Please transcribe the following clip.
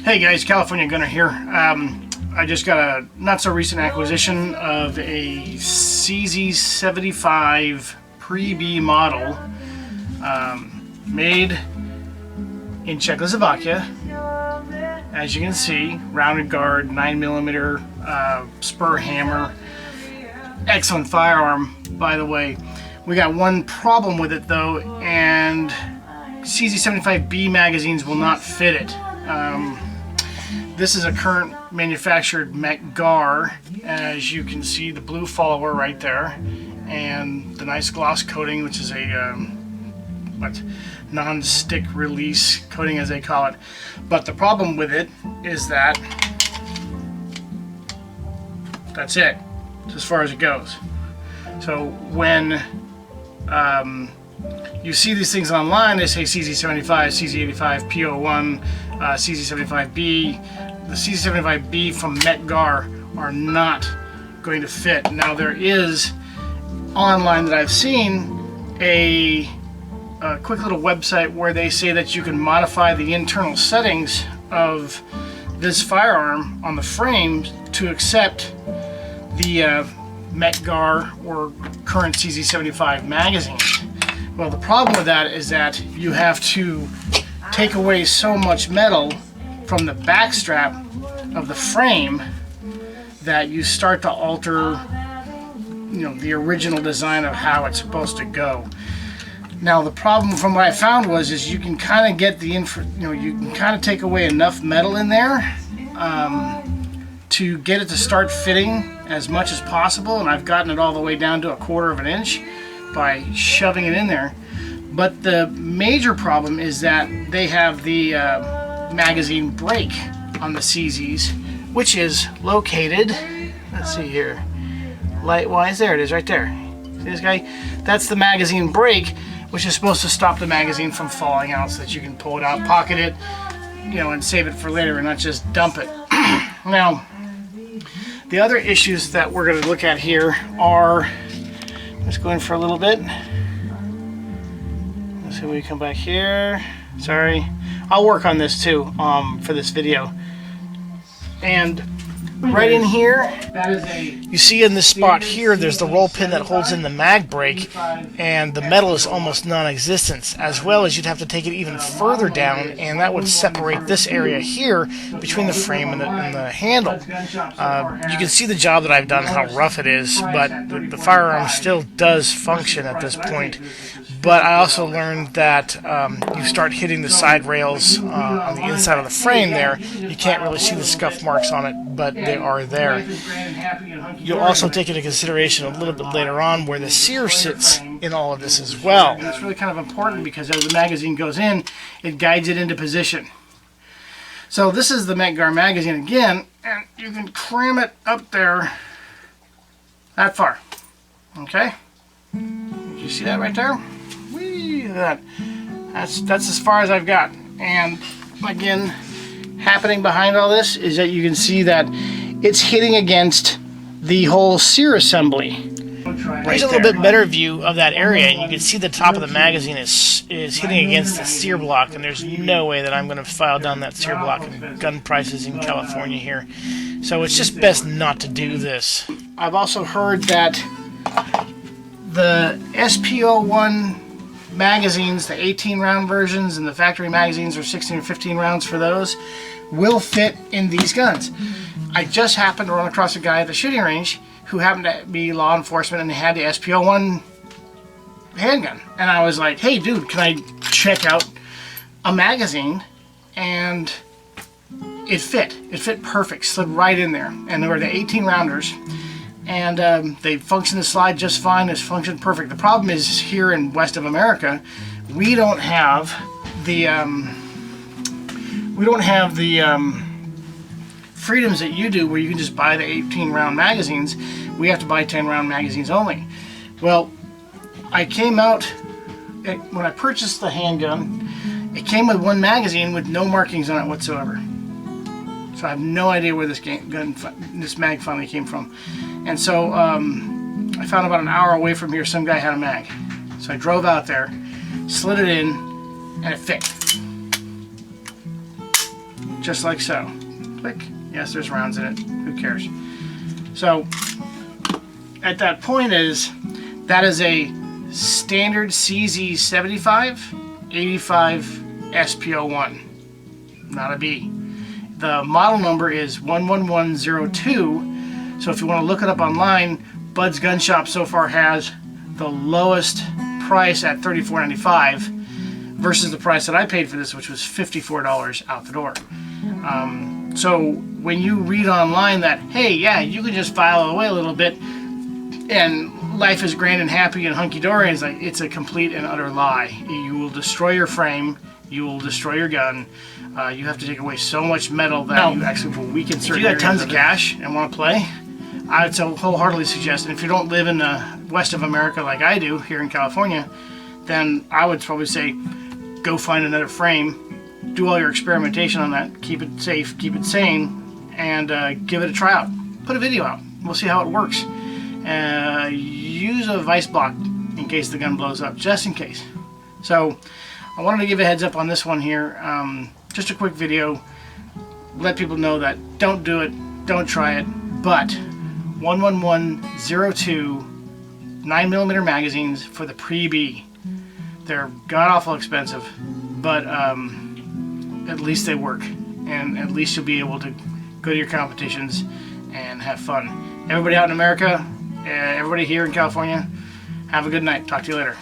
Hey guys, California Gunner here. I just got a not so recent acquisition of a CZ75 Pre model made in Czechoslovakia. As you can see, rounded guard, 9mm spur hammer. Excellent firearm, by the way. We got one problem with it though, and CZ75B magazines will not fit it. This is a current manufactured Gar, as you can see the blue follower right there, and the nice gloss coating, which is a non-stick release coating as they call it. But the problem with it is that that's it, as far as it goes. So when you see these things online, they say CZ75, CZ85, P01, CZ75B. The CZ75B from Gar are not going to fit. Now there is online that I've seen a quick little website where they say that you can modify the internal settings of this firearm on the frame to accept the Gar or current CZ75 magazines. Well, the problem with that is that you have to take away so much metal from the back strap of the frame that you start to alter, the original design of how it's supposed to go. Now, the problem from what I found is you can kind of get you can kind of take away enough metal in there to get it to start fitting as much as possible, and I've gotten it all the way down to 1/4 of an inch by shoving it in there. But the major problem is that they have the magazine brake on the CZs, which is located, let's see here, light-wise, there it is right there. See this guy? That's the magazine brake, which is supposed to stop the magazine from falling out so that you can pull it out, pocket it, and save it for later and not just dump it. Now, the other issues that we're going to look at here are, let's go in for a little bit. Let's see, we come back here. Sorry. I'll work on this too for this video. And right in here, you see in this spot here, there's the roll pin that holds in the mag brake, and the metal is almost non-existent, as well as you'd have to take it even further down, and that would separate this area here between the frame and the handle. You can see the job that I've done, how rough it is, but the firearm still does function at this point. But I also learned that you start hitting the side rails on the inside of the frame there. You can't really see the scuff marks on it, but they are there. You'll also take into consideration a little bit later on where the sear sits in all of this as well. And it's really kind of important because as the magazine goes in, it guides it into position. So this is the Gar magazine again, and you can cram it up there that far. Okay? Did you see that right there? That's as far as I've got. And again, happening behind all this is that you can see that it's hitting against the whole sear assembly. Here's a little bit better view of that area, and you can see the top of the magazine is hitting against the sear block, and there's no way that I'm going to file down that sear block in gun prices in California here. So it's just best not to do this. I've also heard that the SP01 magazines, the 18-round versions, and the factory magazines are 16 or 15 rounds for those, will fit in these guns. I just happened to run across a guy at the shooting range who happened to be law enforcement and had the SP01 handgun. And I was like, hey dude, can I check out a magazine? And it fit. It fit perfect, slid right in there. And they were the 18 rounders. And they function the slide just fine. It's functioned perfect. The problem is here in west of America, we don't have the freedoms that you do, where you can just buy the 18-round magazines. We have to buy 10-round magazines only. Well, I came out when I purchased the handgun. It came with one magazine with no markings on it whatsoever. So I have no idea where this mag finally came from. And so I found about an hour away from here some guy had a mag. So I drove out there, slid it in, and it fit. just like so. Click. Yes, there's rounds in it. Who cares? So at that point that is a standard CZ75 85 SPO1, not a B. The model number is 11102. So if you want to look it up online, Bud's Gun Shop so far has the lowest price at $34.95 versus the price that I paid for this, which was $54 out the door. So when you read online that, hey, yeah, you can just file away a little bit and life is grand and happy and hunky-dory, it's a complete and utter lie. You will destroy your frame, you will destroy your gun. You have to take away so much metal that you actually will weaken certain areas. If you got tons of cash and want to play, I would wholeheartedly suggest, and if you don't live in the west of America like I do here in California, then I would probably say go find another frame, do all your experimentation on that, keep it safe, keep it sane, and give it a try out. Put a video out. We'll see how it works. Use a vice block in case the gun blows up, just in case. So I wanted to give a heads up on this one here. Just a quick video. Let people know that don't do it, don't try it, but 11102 9mm magazines for the Pre-B. They're god-awful expensive, but at least they work, and at least you'll be able to go to your competitions and have fun. Everybody out in America, everybody here in California, have a good night. Talk to you later.